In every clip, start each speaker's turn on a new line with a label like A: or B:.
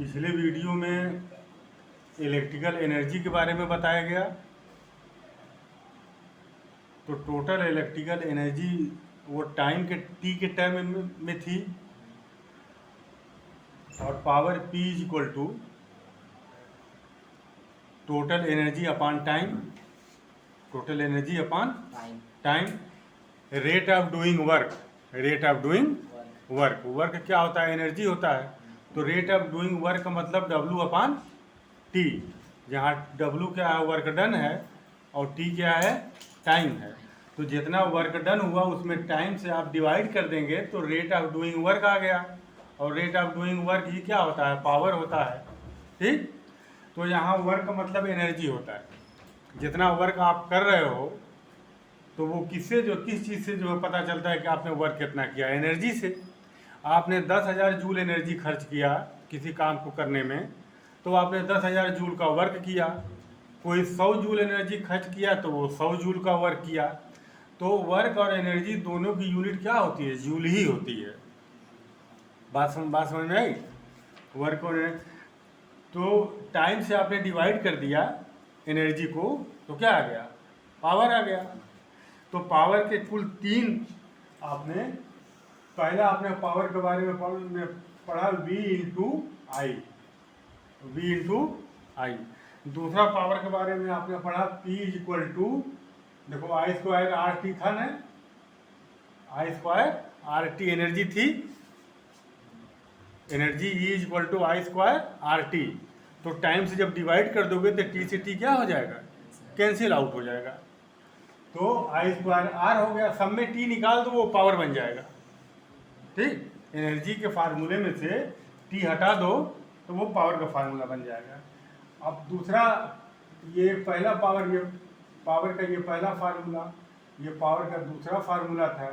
A: पिछले वीडियो में electrical energy के बारे में बताया गया। तो टोटल इलेक्ट्रिकल एनर्जी वो टाइम के टी के टर्म में थी और power P is equal to total energy upon time, total energy upon time, rate of doing work, rate of doing work. Work क्या होता है? एनर्जी होता है। तो रेट ऑफ डूइंग वर्क का मतलब W अपॉन टी, जहाँ W क्या है? वर्क डन है, और T क्या है? टाइम है। तो जितना वर्क डन हुआ उसमें टाइम से आप डिवाइड कर देंगे तो रेट ऑफ डूइंग वर्क आ गया। और रेट ऑफ डूइंग वर्क ये क्या होता है? पावर होता है। ठीक। तो यहाँ वर्क का मतलब एनर्जी होता है। जितना वर्क आप कर रहे हो तो वो किससे, जो किस चीज़ से जो है पता चलता है कि आपने वर्क कितना किया? एनर्जी से। आपने 10,000 जूल एनर्जी खर्च किया किसी काम को करने में, तो आपने 10,000 जूल का वर्क किया। कोई 100 जूल एनर्जी खर्च किया तो वो 100 जूल का वर्क किया। तो वर्क और एनर्जी दोनों की यूनिट क्या होती है? जूल ही होती है। बात समझ में आई? वर्क और तो टाइम से आपने डिवाइड कर दिया एनर्जी को, तो क्या आ गया? पावर आ गया। तो पावर के कुल 3 आपने, पहला आपने पावर के बारे में पढ़ा V इंटू आई, V इंटू आई। दूसरा पावर के बारे में आपने पढ़ा P इज इक्वल टू, देखो आई स्क्वायर आर टी था ना, I square R T energy थी, energy E is equal to I square R T. तो टाइम से जब डिवाइड कर दोगे तो T से T क्या हो जाएगा? कैंसिल आउट हो जाएगा। तो आई स्क्वायर आर हो गया, सब में T निकाल दो, वो पावर बन जाएगा। ठीक। एनर्जी के फार्मूले में से T हटा दो तो वो पावर का फार्मूला बन जाएगा। अब दूसरा, ये पहला पावर, ये पावर का ये पहला फार्मूला, ये पावर का दूसरा फार्मूला था।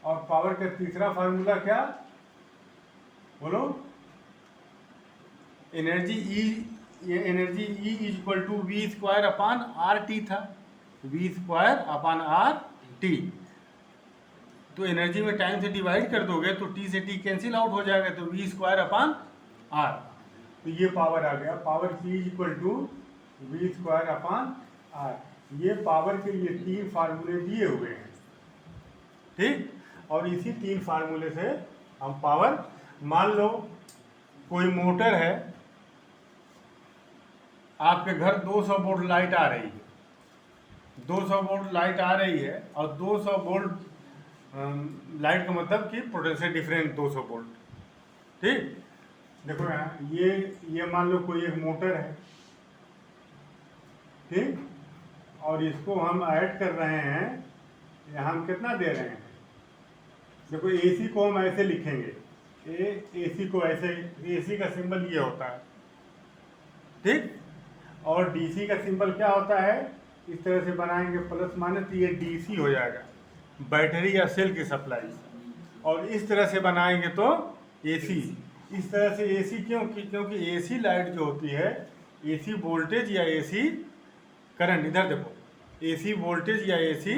A: और पावर का तीसरा फार्मूला क्या? बोलो। एनर्जी E, ये energy E is equal to we square upon r T था, v square upon r T. तो एनर्जी में टाइम से डिवाइड कर दोगे तो T से T कैंसिल आउट हो जाएगा, तो वी स्क्वायर अपॉन आर। तो ये पावर आ गया। Power P is equal to we square upon R. ये पावर के ये 3 फार्मूले दिए हुए हैं। ठीक। और इसी 3 फार्मूले से हम पावर, मान लो कोई मोटर है, आपके घर 200 वोल्ट लाइट आ रही है, 200 वोल्ट लाइट आ रही है, और 200 वोल्ट लाइट का मतलब कि पोटेंशियल डिफरेंस 200 वोल्ट। ठीक। देखो यहाँ ये मान लो कोई एक मोटर है, ठीक, और इसको हम ऐड कर रहे हैं, यहाँ हम कितना दे रहे हैं? देखो AC को हम ऐसे लिखेंगे, AC को ऐसे, AC का सिंबल ये होता है। ठीक। और DC का सिंबल क्या होता है? इस तरह से बनाएंगे प्लस माइनस, तो ये DC हो जाएगा, बैटरी या सेल की सप्लाई। और इस तरह से बनाएंगे तो AC। इस तरह से AC क्योंकि AC लाइट जो होती है, AC वोल्टेज या AC करंट, इधर देखो, AC वोल्टेज या AC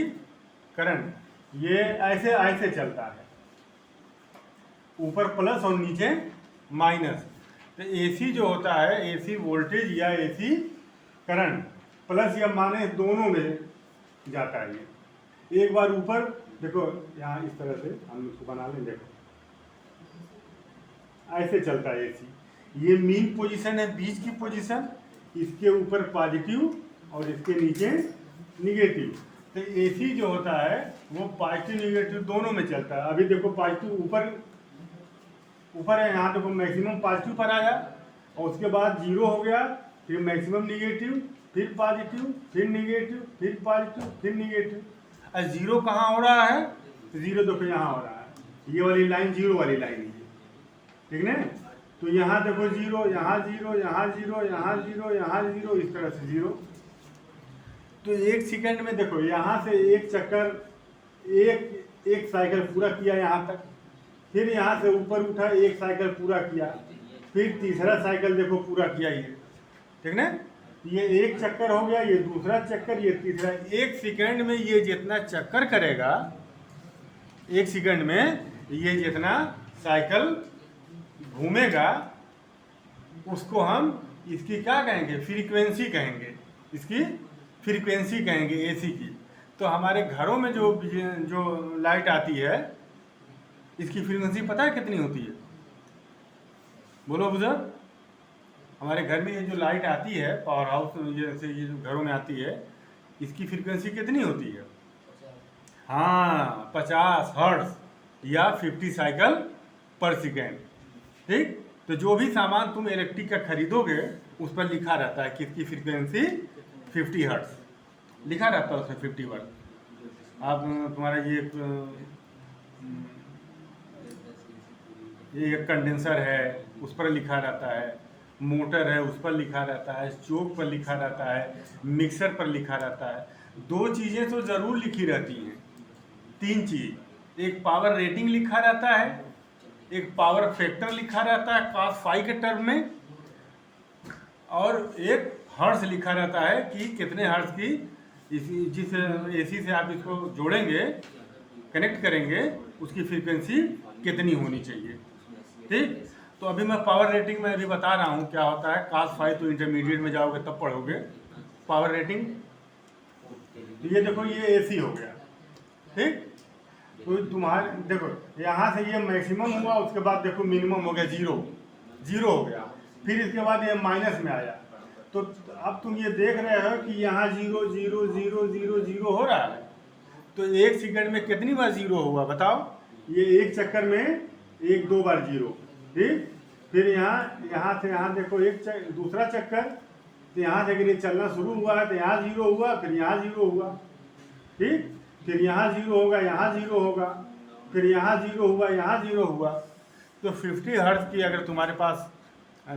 A: करंट, ये ऐसे ऐसे चलता है, ऊपर प्लस और नीचे माइनस। तो AC जो होता है, AC वोल्टेज या AC करंट, प्लस या माइनस दोनों में जाता है। ये एक बार ऊपर देखो, यहाँ इस तरह से हम इसको बना लें, देखो ऐसे चलता है AC। ये मीन पोजीशन है, बीच की पोजीशन, इसके ऊपर पॉजिटिव और इसके नीचे निगेटिव। तो AC जो होता है वो पॉजिटिव निगेटिव दोनों में चलता है। अभी देखो पॉजिटिव ऊपर है, यहाँ देखो मैक्सिमम पॉजिटिव पर आया, और उसके बाद 0 हो गया, फिर मैक्सिमम निगेटिव, फिर पॉजिटिव, फिर निगेटिव, फिर पॉजिटिव, फिर निगेटिव। और 0 कहाँ हो रहा है? 0 देखो यहाँ हो रहा है, ये वाली लाइन 0 वाली लाइन है, ठीक है। तो यहाँ देखो 0, यहाँ 0, यहाँ 0, यहाँ 0, यहाँ 0, इस तरह से 0। तो 1 सेकंड में देखो, यहाँ से एक चक्कर, एक साइकिल पूरा किया यहाँ तक, फिर यहाँ से ऊपर उठा, एक साइकिल पूरा किया, फिर तीसरा साइकिल देखो पूरा किया, ये ठीक ना। ये एक चक्कर हो गया, ये दूसरा चक्कर, ये तीसरा। 1 सेकंड में ये जितना चक्कर करेगा, 1 सेकंड में ये जितना साइकिल घूमेगा, उसको हम इसकी क्या कहेंगे, फ्रीक्वेंसी कहेंगे, इसकी फ्रीक्वेंसी कहेंगे एसी की। तो हमारे घरों में जो जो लाइट आती है इसकी फ्रीक्वेंसी पता है कितनी होती है? बोलो बुजुर्ग। हमारे घर में ये जो लाइट आती है पावर हाउस जैसे ये जो घरों में आती है इसकी फ्रीक्वेंसी कितनी होती है? हाँ, 50 हर्ट्ज या 50 साइकिल पर सेकेंड। ठीक, तो जो भी सामान तुम इलेक्ट्रिक का खरीदोगे उस पर लिखा रहता है कि इसकी फ्रीक्वेंसी 50 हर्ट्ज लिखा रहता है उसमें 50 वर्ड। आप तुम्हारा ये कंडेंसर है उस पर लिखा रहता है, मोटर है उस पर लिखा रहता है, चोक पर लिखा रहता है, मिक्सर पर लिखा रहता है। दो चीज़ें तो ज़रूर लिखी रहती हैं, तीन चीज़, एक पावर रेटिंग लिखा रहता है, एक पावर फैक्टर लिखा रहता है cos फाई के टर्म में, और एक हर्ट्ज लिखा रहता है कि कितने हर्ट्ज की जिस एसी से आप इसको जोड़ेंगे कनेक्ट करेंगे उसकी फ्रीक्वेंसी कितनी होनी चाहिए। ठीक, तो अभी मैं पावर रेटिंग में अभी बता रहा हूँ क्या होता है। cos फाई तो इंटरमीडिएट में जाओगे तब पढ़ोगे पावर रेटिंग। तो ये देखो ये एसी हो गया। ठीक, तो तुम्हारे देखो यहाँ से ये मैक्सिमम हुआ, उसके बाद देखो मिनिमम हो गया जीरो हो गया, फिर इसके बाद ये माइनस में आया। तो अब तुम ये देख रहे हो कि यहाँ 0 0 0 0 0 हो रहा है। तो एक सेकंड में कितनी बार जीरो हुआ बताओ? ये एक चक्कर में एक दो बार जीरो। ठीक, फिर यहाँ से यहाँ देखो दूसरा चक्कर, तो यहाँ से अगर ये चलना शुरू हुआ है तो यहाँ जीरो हुआ, फिर यहाँ जीरो हुआ। ठीक, फिर यहाँ जीरो होगा, यहाँ जीरो होगा, फिर यहाँ जीरो हुआ, यहाँ जीरो हुआ। तो 50 हर्ट्ज की अगर तुम्हारे पास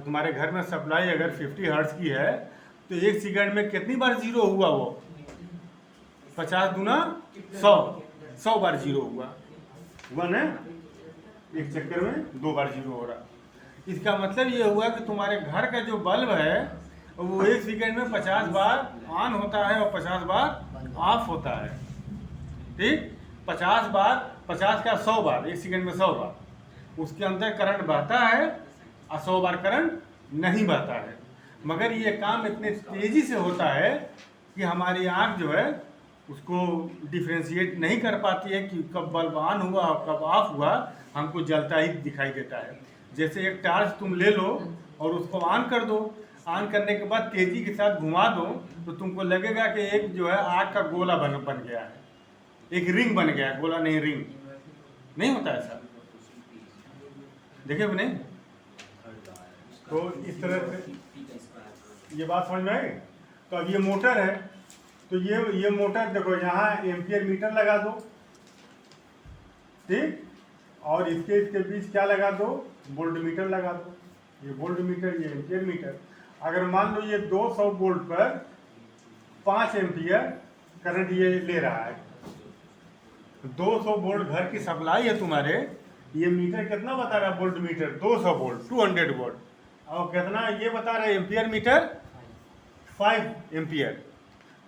A: तुम्हारे घर में सप्लाई अगर 50 हर्ट्ज की है तो एक सेकंड में कितनी बार जीरो हुआ? वो 50 दूना 100 बार जीरो हुआ। 1 है, एक चक्कर में 2 बार जीरो हो रहा। इसका मतलब ये हुआ कि तुम्हारे घर का जो बल्ब है वो एक सेकंड में 50 बार ऑन होता है और 50 बार ऑफ होता है। ठीक, 50 बार, 50 का 100 बार, एक सेकंड में 100 बार उसके अंदर करंट बहता है और 100 बार करंट नहीं बहता है। मगर ये काम इतने तेज़ी से होता है कि हमारी आँख जो है उसको डिफ्रेंशिएट नहीं कर पाती है कि कब बल्ब ऑन हुआ और कब ऑफ हुआ, हमको जलता ही दिखाई देता है। जैसे एक टार्च तुम ले लो और उसको ऑन कर दो, ऑन करने के बाद तेज़ी के साथ घुमा दो तो तुमको लगेगा कि एक जो है आग का गोला बन गया है, एक रिंग बन गया है, गोला नहीं रिंग। नहीं होता ऐसा, देखे नहीं? तो इस तरह से ये बात समझ में आई। तो अब ये मोटर है, तो ये मोटर देखो यहाँ एम्पियर मीटर लगा दो। ठीक, और इसके बीच क्या लगा दो? वोल्ट मीटर लगा दो। ये वोल्ट मीटर, ये एम्पियर मीटर। अगर मान लो ये 200 वोल्ट पर 5 एम्पियर करंट ये ले रहा है, 200 वोल्ट घर की सप्लाई है तुम्हारे, ये मीटर कितना बता रहा है? वोल्ट मीटर 200 वोल्ट 200 वोल्ट, और कितना ये बता रहा है एम्पियर मीटर? 5 एम्पियर।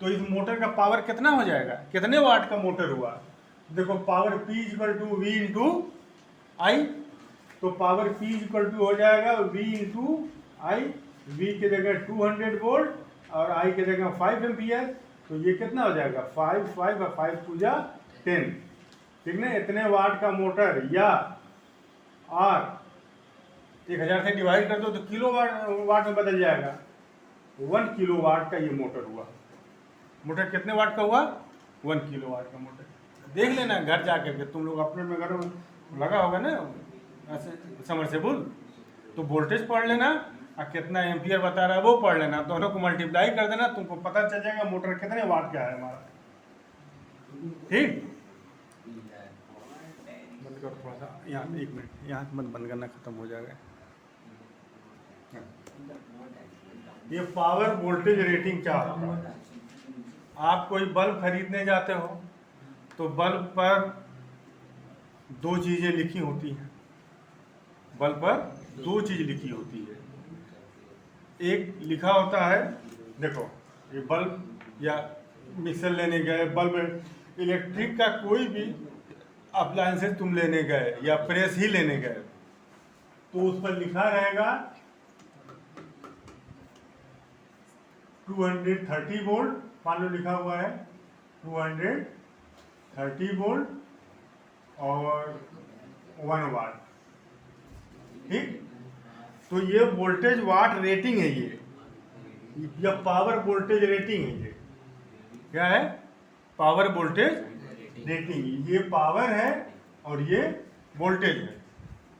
A: तो इस मोटर का पावर कितना हो जाएगा? कितने वाट का मोटर हुआ? देखो पावर P = V × I। तो पावर P = हो जाएगा V × I। V की जगह 200 वोल्ट और I की जगह 5 एम्पियर। तो ये कितना हो जाएगा? 5 5 और 5 पूजा 10। ठीक ना? इतने वाट का मोटर या R 1000 से डिवाइड कर दो तो किलो वाट में बदल जाएगा। 1 किलो वाट का ये मोटर हुआ। मोटर कितने वाट का हुआ? 1 किलो वाट का मोटर। देख लेना घर जाके के, तुम लोग अपने में घर में लगा होगा ना ऐसे समरसेबुल, तो वोल्टेज पढ़ लेना और कितना एम्पियर बता रहा है वो पढ़ लेना, दोनों को मल्टीप्लाई कर देना, तुमको पता चल जाएगा मोटर कितने वाट का है हमारा। ठीक, बंद करो थोड़ा सा, यहाँ 1 मिनट, यहाँ मत बंद करना, खत्म हो जाएगा। ये पावर वोल्टेज रेटिंग क्या होता है? आप कोई बल्ब खरीदने जाते हो तो बल्ब पर 2 चीज़ें लिखी होती हैं। बल्ब पर 2 चीज़ लिखी होती है। एक लिखा होता है, देखो ये बल्ब या मिक्सर लेने गए, बल्ब इलेक्ट्रिक का कोई भी अप्लायंसेस तुम लेने गए या प्रेस ही लेने गए तो उस पर लिखा रहेगा 230 वोल्ट मान लो लिखा हुआ है 230 वोल्ट और 1 वाट। ठीक, तो ये वोल्टेज वाट रेटिंग है, ये पावर वोल्टेज रेटिंग है। ये क्या है? Power voltage rating. ये पावर है और ये वोल्टेज है,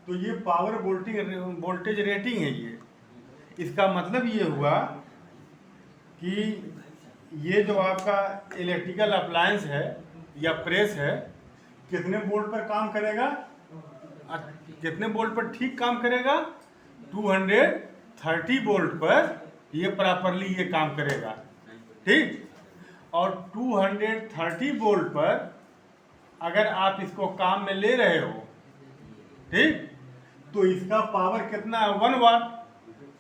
A: तो ये पावर वोल्टेज रेटिंग है। ये इसका मतलब ये हुआ कि ये जो आपका इलेक्ट्रिकल अप्लायंस है या प्रेस है, कितने वोल्ट पर काम करेगा, कितने वोल्ट पर ठीक काम करेगा? 230 वोल्ट पर ये प्रॉपरली ये काम करेगा। ठीक, और 230 वोल्ट पर अगर आप इसको काम में ले रहे हो, ठीक, तो इसका पावर कितना है? 1 वाट।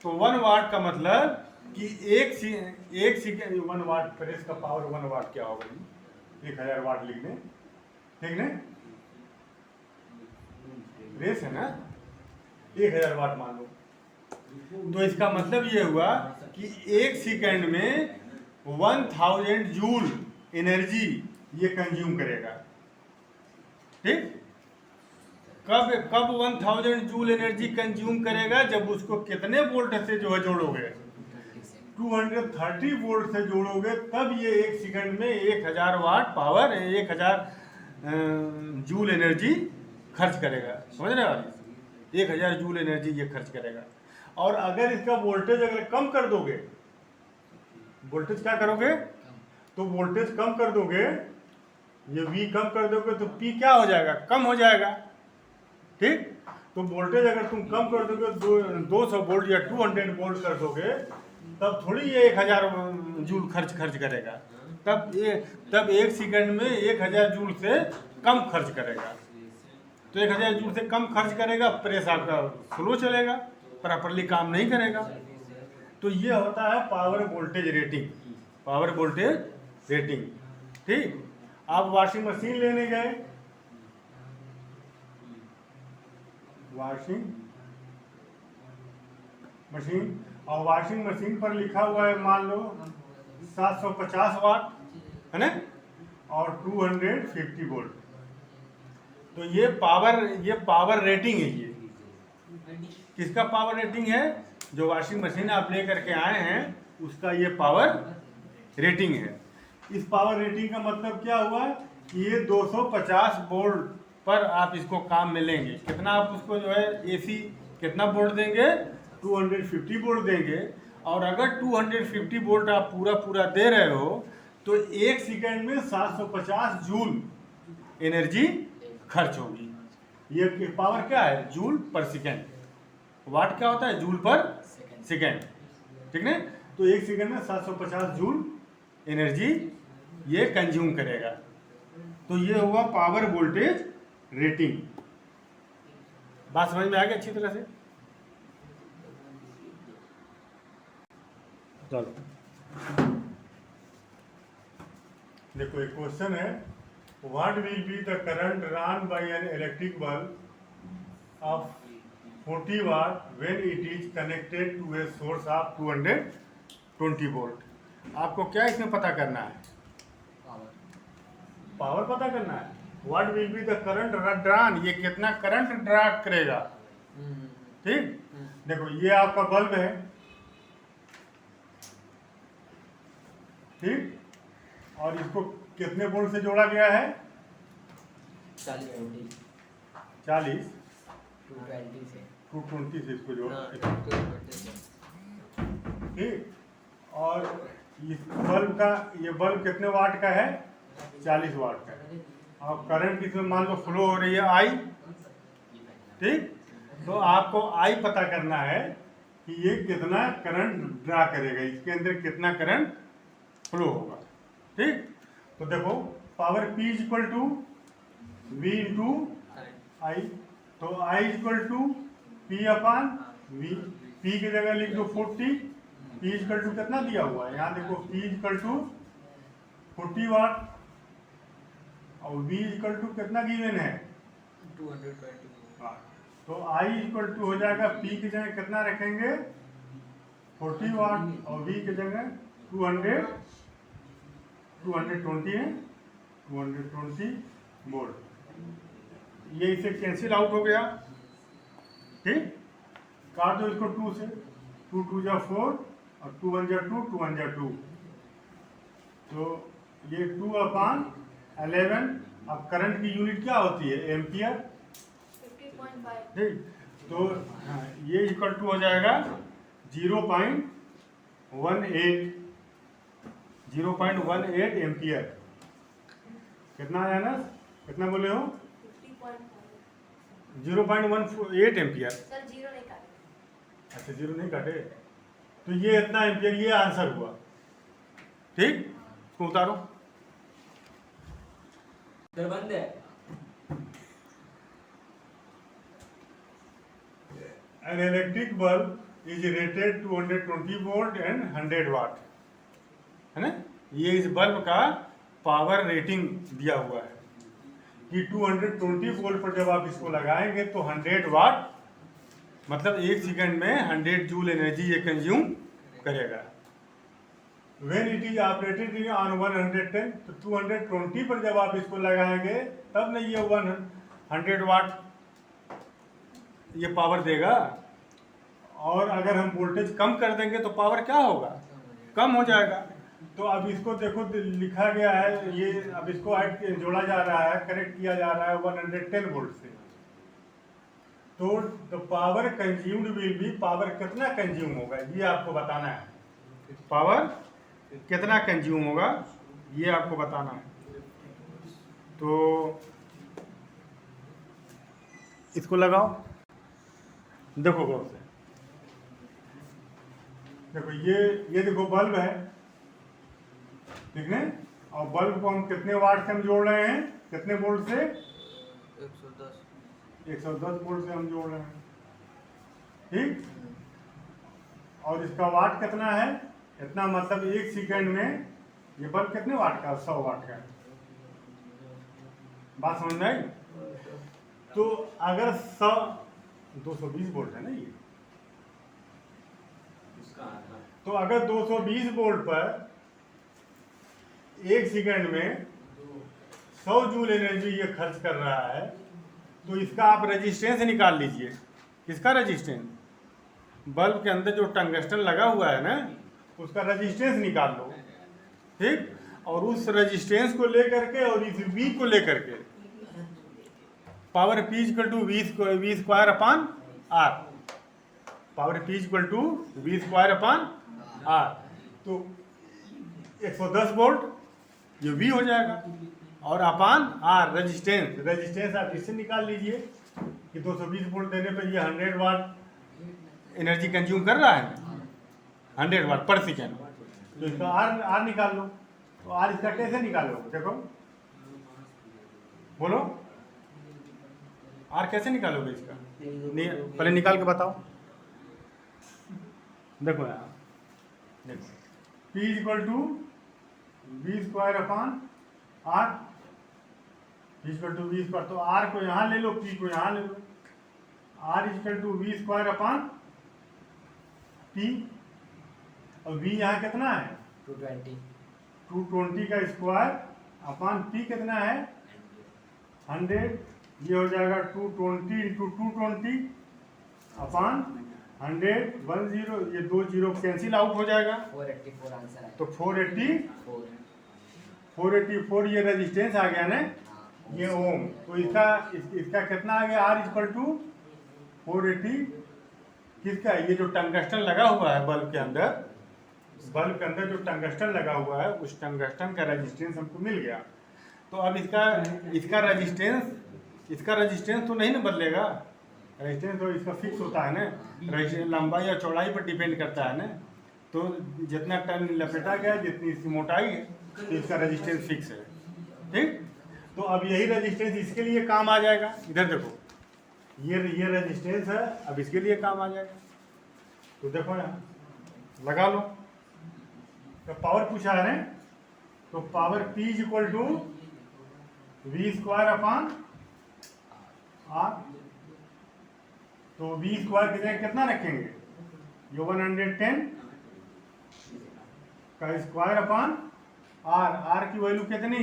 A: तो 1 वाट का मतलब कि एक सेकेंड 1 वाट प्रेस का पावर 1 वाट क्या होगा? 1000 वाट लिख दें, ठीक ना? प्रेस है ना, 1000 वाट मान लो। तो इसका मतलब ये हुआ कि एक सेकेंड में 1000 जूल एनर्जी ये कंज्यूम करेगा। ठीक, कब 1000 जूल एनर्जी कंज्यूम करेगा? जब उसको कितने वोल्ट से जो है जोड़ोगे? 230 वोल्ट से जोड़ोगे, तब ये एक सेकंड में 1000 वाट पावर, 1000 जूल एनर्जी खर्च करेगा। समझ रहे हो? 1000 जूल एनर्जी ये खर्च करेगा। और अगर इसका वोल्टेज अगर कम कर दोगे, वोल्टेज क्या करोगे? तो वोल्टेज कम कर दोगे, ये V कम कर दोगे तो P क्या हो जाएगा? कम हो जाएगा। ठीक, तो वोल्टेज अगर तुम कम कर दोगे 200 वोल्ट या 200 वोल्ट कर दोगे, तब थोड़ी ये 1000 जूल खर्च करेगा। तब एक सेकंड में 1000 जूल से कम खर्च करेगा। तो 1000 जूल से कम खर्च करेगा, प्रेस आपका स्लो चलेगा, प्रॉपरली काम नहीं करेगा। तो ये होता है power voltage rating, power voltage rating. ठीक, आप वॉशिंग मशीन लेने गए, वॉशिंग मशीन, और वॉशिंग मशीन पर लिखा हुआ है मान लो 750 वाट, है ना, और 250 वोल्ट। तो ये पावर रेटिंग है। ये किसका पावर रेटिंग है? जो वॉशिंग मशीन आप ले करके आए हैं उसका ये पावर रेटिंग है। इस पावर रेटिंग का मतलब क्या हुआ कि ये 250 वोल्ट पर आप इसको काम में लेंगे। कितना आप उसको जो है AC कितना वोल्ट देंगे? 250 वोल्ट देंगे। और अगर 250 वोल्ट आप पूरा दे रहे हो तो एक सेकंड में 750 जूल एनर्जी खर्च होगी। ये पावर क्या है? जूल पर सेकंड। वाट क्या होता है? जूल पर सेकंड। ठीक है, तो एक सेकंड में 750 जूल एनर्जी ये कंज्यूम करेगा। तो ये हुआ पावर वोल्टेज रेटिंग। बात समझ में आ गई अच्छी तरह से? चलो देखो, एक क्वेश्चन है, what will be the current run by an electric bulb of 40 watt when it is connected to a source of 220 volt. आपको क्या इसमें पता करना है? पावर पता करना है। What will be the current drawn, ये कितना करंट ड्रा करेगा। ठीक, देखो ये आपका बल्ब है, ठीक, और इसको कितने वोल्ट से जोड़ा गया है?
B: 40
A: 220 से इसको जोड़ा। ठीक, और इस बल्ब का, ये बल्ब कितने वाट का है? 40 वाट का। और करंट इसमें मान लो फ्लो हो रही है I। ठीक, तो आपको I पता करना है कि ये कितना करंट ड्रा करेगा, इसके अंदर कितना करंट फ्लो होगा। ठीक, तो देखो power P equal to V into I। तो I equal to P upon V। P की जगह लिख दो 40। P इक्वल टू कितना दिया हुआ है? यहाँ देखो P इक्वल टू 40 वाट और V इक्वल टू कितना गिवन है?
B: 220।
A: हाँ, तो I इक्वल टू हो जाएगा P की जगह कितना रखेंगे? 40 वाट और V की जगह 200 220 है, 220 वोल्ट। ये इसे कैंसिल आउट हो गया, ठीक। काट दो इसको 2 से, 2 2 जा 4 और 2 1 जा 2, 2 1 जा 2, तो ये 2/11। अब करंट की यूनिट क्या होती है? एम्पियर,
C: 50.5।
A: ठीक। तो हाँ, ये इक्वल टू हो जाएगा 0.18 एम्पियर। कितना आया ना, कितना बोले हो?
C: 50.5।
A: 0.18 एम्पियर।
C: सर जीरो नहीं काटे।
A: अच्छा, जीरो नहीं काटे, तो ये इतना एम्पियर, ये आंसर हुआ, ठीक। इसको उतारो।
B: इधर बंद है।
A: An electric bulb is rated 220 volt and 100 वाट, है ना। ये इस बल्ब का पावर रेटिंग दिया हुआ है कि 220 वोल्ट पर जब आप इसको लगाएंगे तो 100 वाट, मतलब 1 सेकंड में 100 जूल एनर्जी ये कंज्यूम करेगा। When it is operated on 110, तो 220 पर जब आप इसको लगाएंगे तब न ये 100 वाट ये पावर देगा। और अगर हम वोल्टेज कम कर देंगे तो पावर क्या होगा? कम हो जाएगा। तो अब इसको देखो लिखा गया है, ये अब इसको ऐड जोड़ा जा रहा है, करेक्ट किया जा रहा है 110 वोल्ट से। तो the power consumed will be, power कितना कंज्यूम होगा ये आपको बताना है। पावर कितना कंज्यूम होगा ये आपको बताना है। तो इसको लगाओ, देखो गौर से, देखो ये देखो बल्ब है, ठीक है। और बल्ब को हम कितने वाट से हम जोड़ रहे हैं? कितने वोल्ट से?
B: 110।
A: 110 वोल्ट से हम जोड़ रहे हैं, ठीक। और इसका वाट कितना है? इतना, मतलब 1 सेकंड में ये बल्ब कितने वाट का? 100 वाट का है। बात समझ में आई? तो अगर 220 वोल्ट है ना ये, तो अगर 220 वोल्ट पर 1 सेकंड में 100 जूल एनर्जी ये खर्च कर रहा है, तो इसका आप रेजिस्टेंस निकाल लीजिए। किसका रेजिस्टेंस? बल्ब के अंदर जो टंगस्टन लगा हुआ है ना, उसका रेजिस्टेंस निकाल लो, ठीक। और उस रेजिस्टेंस को लेकर के और इस V को लेकर के power P equal to we square upon R, power P equal to we square upon R। तो 110 वोल्ट ये V हो जाएगा, और अपॉन R रेजिस्टेंस आप इससे निकाल लीजिए कि 220 वोल्ट देने पर ये 100 वाट एनर्जी कंज्यूम कर रहा है, 100 वाट पर सेकेंड। तो इसका R निकाल लो। तो R इसका कैसे निकालो? देखो, बोलो, R कैसे निकालोगे इसका? पहले निकाल के बताओ। देखो यार, देखो P equal to we square upon R, equal to we square, तो R को यहाँ ले लो, P को यहाँ ले लो। R equal to we square upon P, और V यहाँ कितना है?
B: 220।
A: 220 का स्क्वायर अपॉन P कितना है? 100। ये हो जाएगा 220 इंटू 220 अपॉन 100, 10, ये 2 जीरो कैंसिल आउट हो जाएगा,
B: 484 आंसर है।
A: तो 484 ये रेजिस्टेंस आ गया ना, ये ओम। तो इसका कितना आ गया? R equal to 480। किसका? ये जो टंगस्टन लगा हुआ है बल्ब के अंदर जो टंगस्टन लगा हुआ है, उस टंगस्टन का रेजिस्टेंस हमको मिल गया। तो अब इसका रेजिस्टेंस तो नहीं ना बदलेगा। रेजिस्टेंस तो इसका फिक्स होता है ना, रेजिस्टेंस लंबाई या चौड़ाई पर डिपेंड करता है ना। तो जितना टन लपेटा गया, जितनी इसकी मोटाई है, तो इसका रेजिस्टेंस फिक्स है, ठीक। तो अब यही रेजिस्टेंस इसके लिए काम आ जाएगा। इधर देखो, ये रेजिस्टेंस है, अब इसके लिए काम आ जाएगा। तो देखो यहाँ लगा लो। तो पावर पूछा है ना, तो power P equal to we square upon R। तो वी स्क्वायर की जगह कितना रखेंगे? ये 110 का स्क्वायर अपॉन आर, आर की वैल्यू कितनी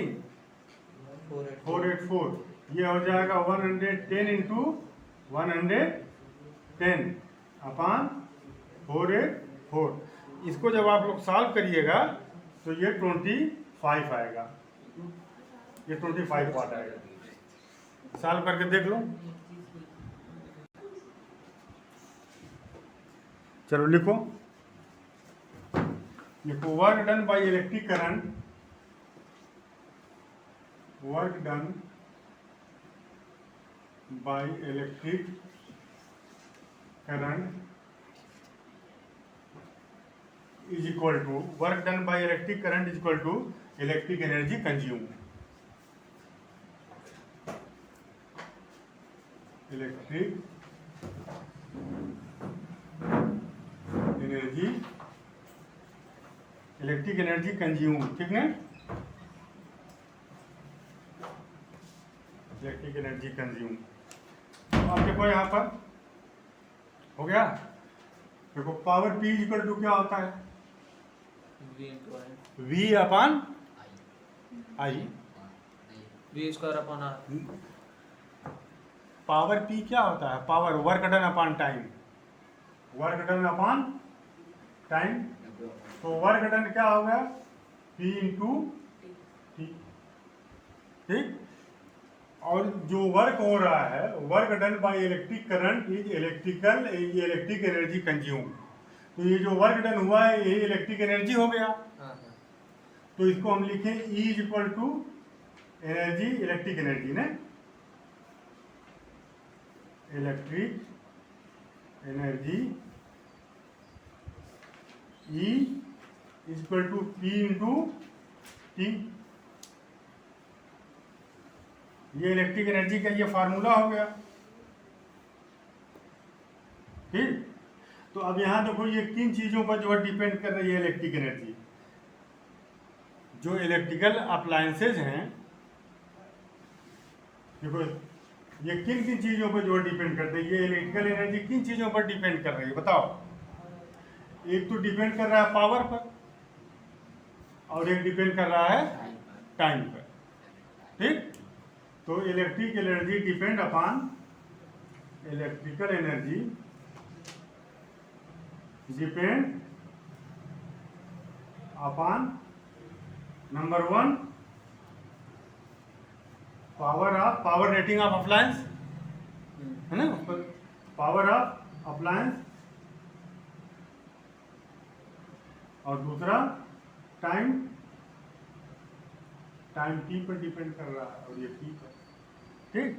A: 484, ये हो जाएगा 110 इंटू 110 अपॉन 484। इसको जब आप लोग सॉल्व करिएगा तो ये 25 आएगा, ये 25 वाट आएगा। सॉल्व करके देख लो। चलो लिखो, work done by electric current, work done by electric current is equal to, work done by electric current is equal to electric energy consume, electric energy consume, ठीक है, इलेक्ट्रिक एनर्जी कंज्यूम। तो अब देखो यहाँ पर हो गया। देखो पावर P इक्वल टू क्या होता है, V upon I,
B: V square upon R.
A: Power P क्या होता है, power work done upon time, work done upon time. तो वर्क डन क्या होगा, P इंटू टी, ठीक। और जो वर्क हो रहा है, work done by electric current is electric energy consume. तो ये जो वर्क डन हुआ है ये इलेक्ट्रिक एनर्जी हो गया। तो इसको हम लिखें E is equal to energy, electric energy ने, electric energy E is equal to P into t. ये इलेक्ट्रिक एनर्जी का ये फार्मूला हो गया, ठीक। तो अब यहाँ देखो ये किन चीजों पर जो है डिपेंड कर रही है इलेक्ट्रिक एनर्जी। जो इलेक्ट्रिकल अप्लायंसेज हैं, देखो ये किन किन चीजों पर जो है डिपेंड करते हैं, ये इलेक्ट्रिकल एनर्जी किन चीजों पर डिपेंड कर रही है बताओ। एक तो डिपेंड कर रहा है पावर पर, और एक डिपेंड कर रहा है टाइम पर, ठीक। तो electric energy depend upon, electrical energy depend upon number 1 power rating of appliance, है ना, उस पर पावर ऑफ अप्लायंस, और दूसरा टाइम टी पर डिपेंड कर रहा है, और ये टी पर, ठीक।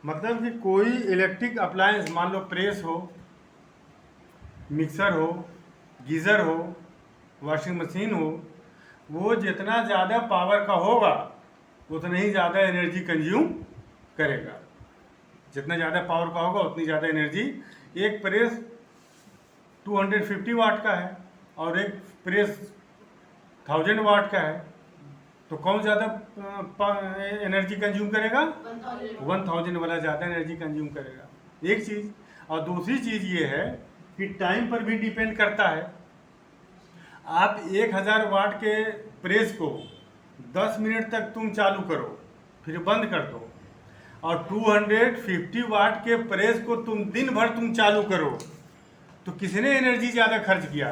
A: मतलब कि कोई इलेक्ट्रिक अप्लायंस, मान लो प्रेस हो, मिक्सर हो, गीज़र हो, वॉशिंग मशीन हो, वो जितना ज़्यादा पावर का होगा उतना ही ज़्यादा एनर्जी कंज्यूम करेगा। जितना ज़्यादा पावर का होगा उतनी ज़्यादा एनर्जी। एक प्रेस 250 वाट का है और एक प्रेस 1000 वाट का है, तो कौन ज़्यादा एनर्जी कंज्यूम करेगा, 1000 वाला ज़्यादा एनर्जी कंज्यूम करेगा, एक चीज़। और दूसरी चीज़ ये है कि टाइम पर भी डिपेंड करता है। आप 1000 वाट के प्रेस को 10 मिनट तक तुम चालू करो फिर बंद कर दो, और 250 वाट के प्रेस को तुम दिन भर तुम चालू करो, तो किसने एनर्जी ज़्यादा खर्च किया,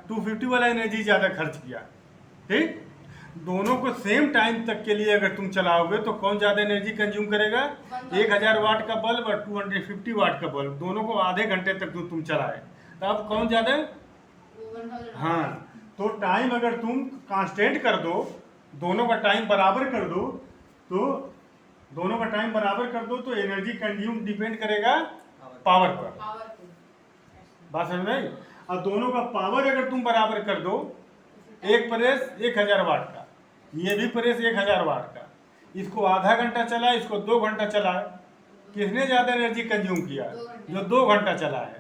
A: 250 वाला एनर्जी ज़्यादा खर्च किया, ठीक। दोनों को सेम टाइम तक के लिए अगर तुम चलाओगे तो कौन ज़्यादा एनर्जी कंज्यूम करेगा, 1000 वाट का बल्ब और 250 वाट का बल्ब, दोनों को आधे घंटे तक तुम चलाए, तो अब कौन ज़्यादा, हाँ। तो टाइम अगर तुम कांस्टेंट कर दो, दोनों का टाइम बराबर कर दो, तो दोनों का टाइम बराबर कर दो तो एनर्जी कंज्यूम डिपेंड करेगा पावर पर, बात समझ में आई। और दोनों का पावर अगर तुम बराबर कर दो, एक प्रेस 1000 वाट का, ये भी प्रेस 1000 वाट का, इसको आधा घंटा चला, इसको 2 घंटा चला, किसने ज़्यादा एनर्जी कंज्यूम किया, जो 2 घंटा चला है।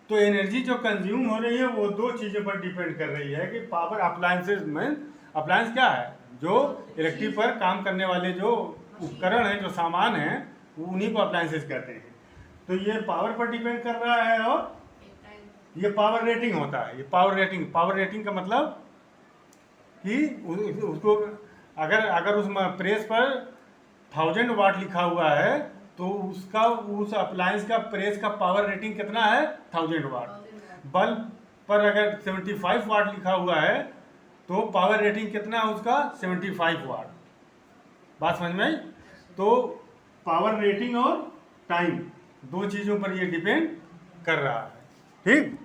A: तो एनर्जी जो कंज्यूम हो रही है वो दो चीज़ों पर डिपेंड कर रही है कि पावर अप्लायंसेज में, अप्लायंस क्या है, जो इलेक्ट्रिक पर काम करने वाले जो उपकरण हैं, जो सामान हैं, उन्हीं को अप्लायंसेज कहते हैं। तो ये पावर पर डिपेंड कर रहा है, और ये पावर रेटिंग होता है। ये पावर रेटिंग का मतलब कि उसको अगर अगर उस प्रेस पर 1000 वाट लिखा हुआ है तो उसका उस अप्लायंस का प्रेस का पावर रेटिंग कितना है 1000 वाट। बल्ब पर अगर 75 वाट लिखा हुआ है तो पावर रेटिंग कितना है उसका 75 वाट। बात समझ में आई? तो पावर रेटिंग और टाइम दो चीज़ों पर ये डिपेंड कर रहा है। ठीक।